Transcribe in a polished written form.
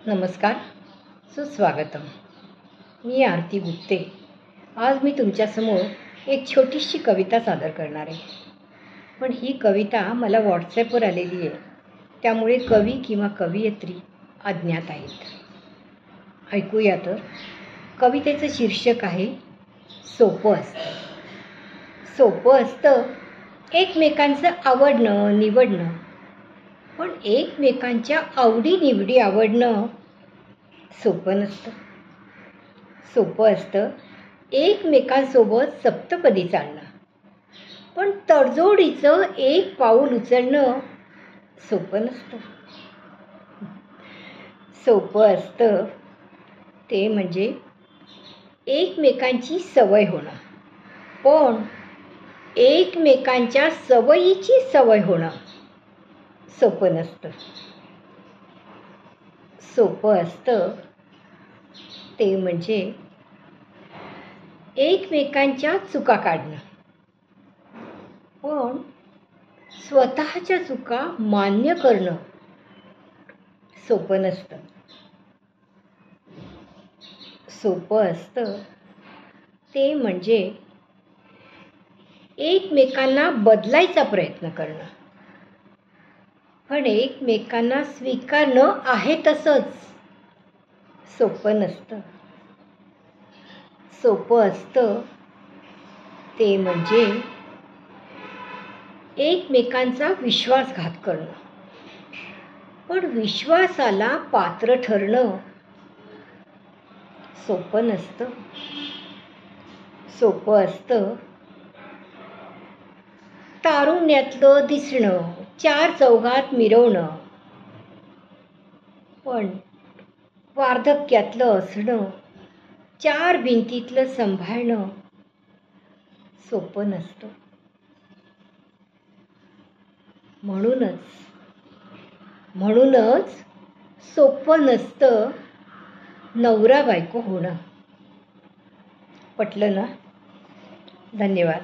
नमस्कार, सुस्वागतम. मी आरती गुप्ते. आज मी तुमच्यासमोर एक छोटीशी कविता सादर करणार आहे. पण ही कविता मला व्हॉट्सॲपवर आलेली आहे, त्यामुळे कवी किंवा कवयित्री अज्ञात आहेत. ऐकूया तर. कवितेचं शीर्षक आहे सोपं असतं. सोपं असतं एकमेकांचं आवडणं निवडणं, पण एकमेकांच्या आवडीनिवडी आवडणं सोपं नसतं. सोपं असतं एकमेकांसोबत सप्तपदी चालणं, पण तडजोडीचं एक पाऊल उचलणं सोपं नसतं. सोपं असतं ते म्हणजे एकमेकांची सवय होणं, पण एकमेकांच्या सवयीची सवय होणं सोपं नसतं. सोपं असतं ते म्हणजे एकमेकांच्या चुका काढणं, पण स्वतःच्या चुका मान्य करणं सोपं नसतं. सोपं असतं ते म्हणजे एकमेकांना बदलायचा प्रयत्न करणं, पण एकमेकांना स्वीकारणं आहे तसंच सोपं नसतं. सोपं असतं ते म्हणजे एकमेकांचा विश्वासघात करणं, पण विश्वासाला पात्र ठरणं सोपं नसतं. सोपं असतं तारुण्यातलं दिसणं, चार चौघात मिरवणं, पण वार्धक्यातलं असणं, चार भिंतीतलं सांभाळणं सोपं नसतं. म्हणूनच सोपं नसतं नवरा बायको होणं. पटलं ना? धन्यवाद.